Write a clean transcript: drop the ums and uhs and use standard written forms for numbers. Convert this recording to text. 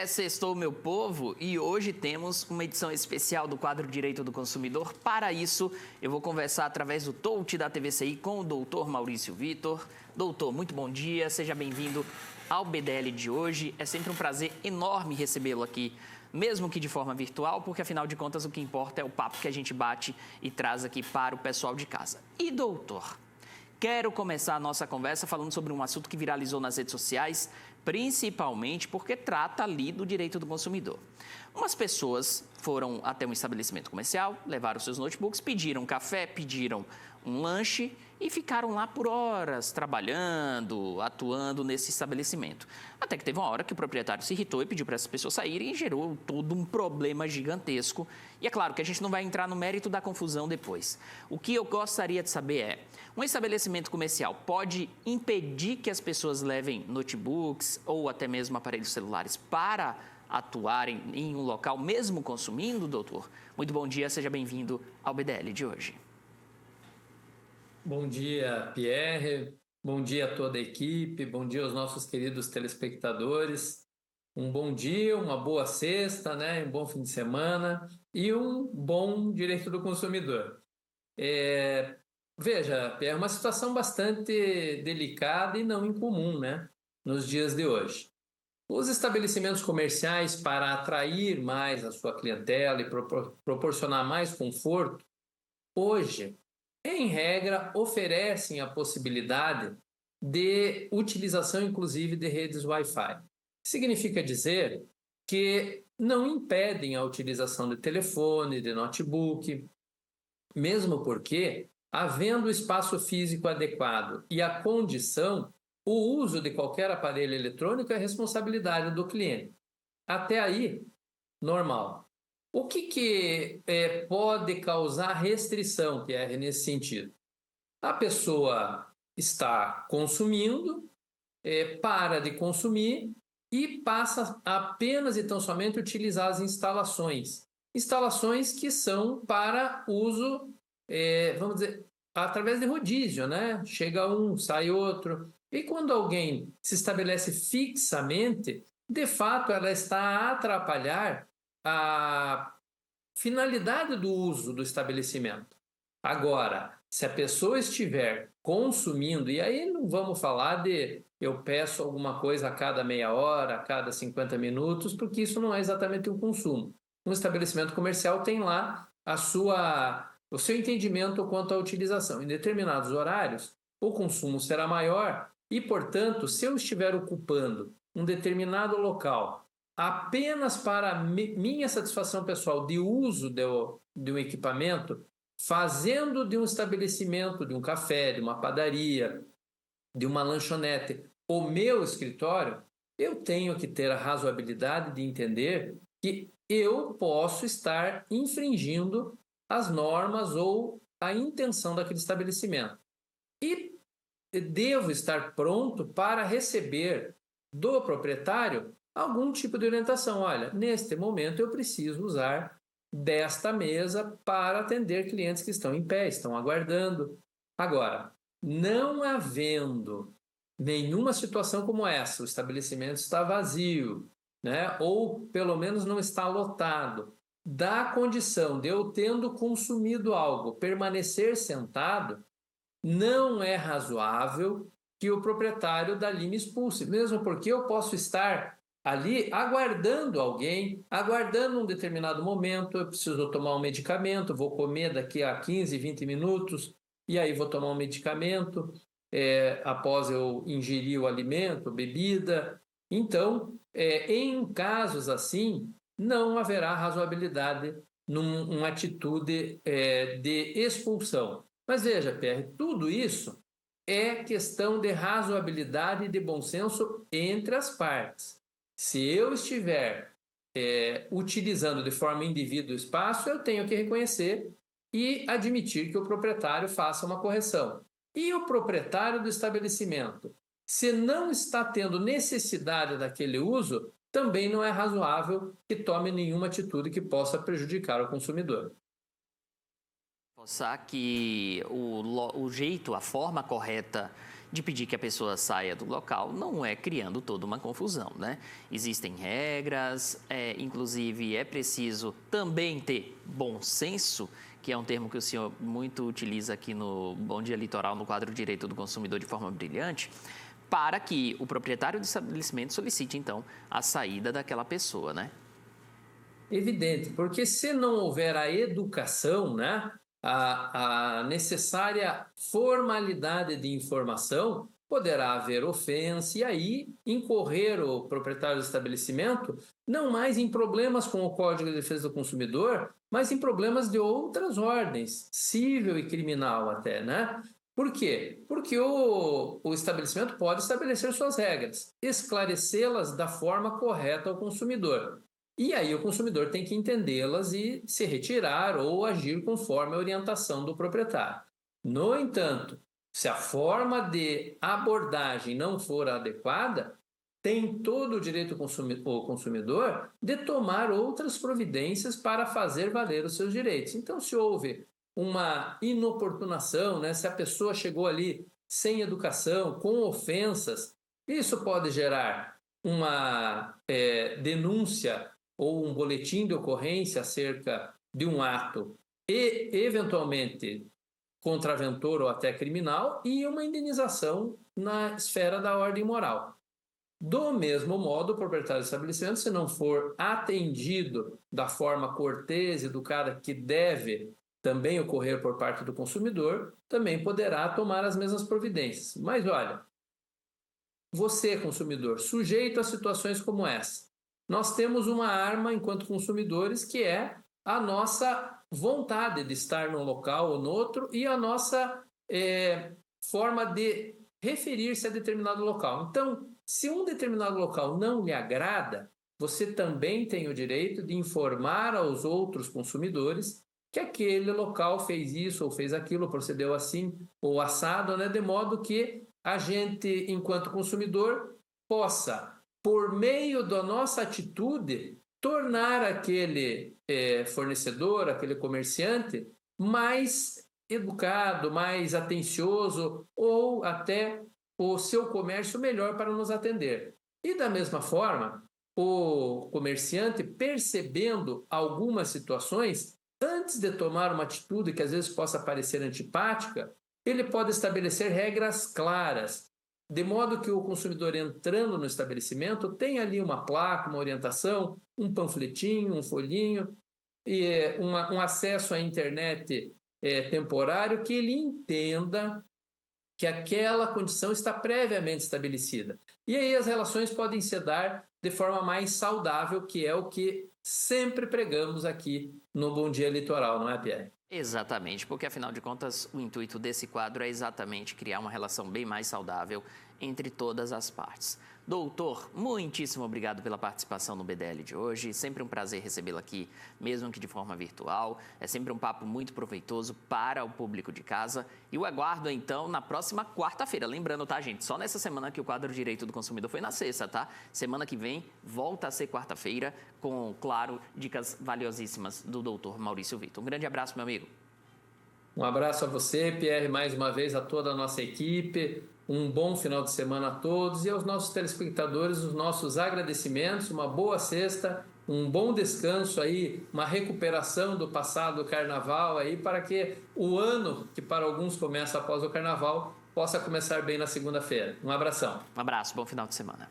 Sextou, meu povo, e hoje temos uma edição especial do quadro Direito do Consumidor. Para isso, eu vou conversar através do touch da TVCI com o doutor Maurício Vitor. Doutor, muito bom dia, seja bem-vindo ao BDL de hoje. É sempre um prazer enorme recebê-lo aqui, mesmo que de forma virtual, porque afinal de contas o que importa é o papo que a gente bate e traz aqui para o pessoal de casa. E doutor, quero começar a nossa conversa falando sobre um assunto que viralizou nas redes sociais, principalmente porque trata ali do direito do consumidor. Umas pessoas foram até um estabelecimento comercial, levaram seus notebooks, pediram um café, pediram um lanche e ficaram lá por horas trabalhando, atuando nesse estabelecimento. Até que teve uma hora que o proprietário se irritou e pediu para essas pessoas saírem e gerou todo um problema gigantesco. E é claro que a gente não vai entrar no mérito da confusão depois. O que eu gostaria de saber é, um estabelecimento comercial pode impedir que as pessoas levem notebooks ou até mesmo aparelhos celulares para atuarem em um local, mesmo consumindo, doutor? Muito bom dia, seja bem-vindo ao BDL de hoje. Bom dia, Pierre. Bom dia a toda a equipe. Bom dia aos nossos queridos telespectadores. Um bom dia, uma boa sexta, né? Um bom fim de semana e um bom direito do consumidor. Veja, Pierre, é uma situação bastante delicada e não incomum, né? Nos dias de hoje. Os estabelecimentos comerciais, para atrair mais a sua clientela e proporcionar mais conforto, hoje, em regra, oferecem a possibilidade de utilização, inclusive, de redes Wi-Fi. Significa dizer que não impedem a utilização de telefone, de notebook, mesmo porque, havendo espaço físico adequado e a condição, o uso de qualquer aparelho eletrônico é responsabilidade do cliente. Até aí, normal. O que pode causar restrição, Pierre, nesse sentido? A pessoa está consumindo, para de consumir e passa apenas e tão somente a utilizar as instalações. Instalações que são para uso, vamos dizer, através de rodízio, né? Chega um, sai outro. E quando alguém se estabelece fixamente, de fato ela está a atrapalhar a finalidade do uso do estabelecimento. Agora, se a pessoa estiver consumindo, e aí não vamos falar de eu peço alguma coisa a cada meia hora, a cada 50 minutos, porque isso não é exatamente um consumo. Um estabelecimento comercial tem lá o seu entendimento quanto à utilização. Em determinados horários, o consumo será maior e, portanto, se eu estiver ocupando um determinado local apenas para minha satisfação pessoal de uso de um equipamento, fazendo de um estabelecimento, de um café, de uma padaria, de uma lanchonete, o meu escritório, eu tenho que ter a razoabilidade de entender que eu posso estar infringindo as normas ou a intenção daquele estabelecimento. E devo estar pronto para receber do proprietário algum tipo de orientação. Olha, neste momento eu preciso usar desta mesa para atender clientes que estão em pé, estão aguardando. Agora, não havendo nenhuma situação como essa, o estabelecimento está vazio, né? Ou pelo menos não está lotado, da condição de eu tendo consumido algo, permanecer sentado, não é razoável que o proprietário dali me expulse, mesmo porque eu posso estar ali aguardando alguém, aguardando um determinado momento, eu preciso tomar um medicamento, vou comer daqui a 15, 20 minutos, e aí vou tomar um medicamento, após eu ingerir o alimento, bebida. Então, em casos assim, não haverá razoabilidade numa atitude de expulsão. Mas veja, Pierre, tudo isso é questão de razoabilidade e de bom senso entre as partes. Se eu estiver utilizando de forma indevida o espaço, eu tenho que reconhecer e admitir que o proprietário faça uma correção. E o proprietário do estabelecimento, se não está tendo necessidade daquele uso, também não é razoável que tome nenhuma atitude que possa prejudicar o consumidor. Pensar que o jeito, a forma correta de pedir que a pessoa saia do local não é criando toda uma confusão, né? Existem regras, inclusive é preciso também ter bom senso, que é um termo que o senhor muito utiliza aqui no Bom Dia Litoral, no quadro Direito do Consumidor de forma brilhante, para que o proprietário do estabelecimento solicite, então, a saída daquela pessoa, né? Evidente, porque se não houver a educação, né, a necessária formalidade de informação, poderá haver ofensa e aí incorrer o proprietário do estabelecimento não mais em problemas com o Código de Defesa do Consumidor, mas em problemas de outras ordens, civil e criminal até, né? Por quê? Porque o estabelecimento pode estabelecer suas regras, esclarecê-las da forma correta ao consumidor. E aí o consumidor tem que entendê-las e se retirar ou agir conforme a orientação do proprietário. No entanto, se a forma de abordagem não for adequada, tem todo o direito o consumidor de tomar outras providências para fazer valer os seus direitos. Então, se houve uma inoportunação, né, se a pessoa chegou ali sem educação, com ofensas, isso pode gerar uma denúncia ou um boletim de ocorrência acerca de um ato e, eventualmente, contraventor ou até criminal e uma indenização na esfera da ordem moral. Do mesmo modo, o proprietário do estabelecimento, se não for atendido da forma cortês e educada que deve também ocorrer por parte do consumidor, também poderá tomar as mesmas providências. Mas olha, você, consumidor, sujeito a situações como essa, nós temos uma arma enquanto consumidores que é a nossa vontade de estar num local ou no outro e a nossa forma de referir-se a determinado local. Então, se um determinado local não lhe agrada, você também tem o direito de informar aos outros consumidores que aquele local fez isso ou fez aquilo, procedeu assim ou assado, né? De modo que a gente, enquanto consumidor, possa, por meio da nossa atitude, tornar aquele fornecedor, aquele comerciante, mais educado, mais atencioso ou até o seu comércio melhor para nos atender. E da mesma forma, o comerciante, percebendo algumas situações, antes de tomar uma atitude que às vezes possa parecer antipática, ele pode estabelecer regras claras, de modo que o consumidor entrando no estabelecimento tenha ali uma placa, uma orientação, um panfletinho, um folhinho, e um acesso à internet temporário que ele entenda que aquela condição está previamente estabelecida. E aí as relações podem se dar de forma mais saudável, que é o que sempre pregamos aqui no Bom Dia Litoral, não é, Pierre? Exatamente, porque afinal de contas o intuito desse quadro é exatamente criar uma relação bem mais saudável entre todas as partes. Doutor, muitíssimo obrigado pela participação no BDL de hoje. Sempre um prazer recebê-lo aqui, mesmo que de forma virtual. É sempre um papo muito proveitoso para o público de casa. E o aguardo, então, na próxima quarta-feira. Lembrando, tá, gente? Só nessa semana que o quadro Direito do Consumidor foi na sexta, tá? Semana que vem volta a ser quarta-feira com, claro, dicas valiosíssimas do doutor Maurício Vitor. Um grande abraço, meu amigo. Um abraço a você, Pierre, mais uma vez a toda a nossa equipe. Um bom final de semana a todos e aos nossos telespectadores, os nossos agradecimentos, uma boa sexta, um bom descanso aí, uma recuperação do passado carnaval aí, para que o ano, que para alguns começa após o carnaval, possa começar bem na segunda-feira. Um abração. Um abraço, bom final de semana.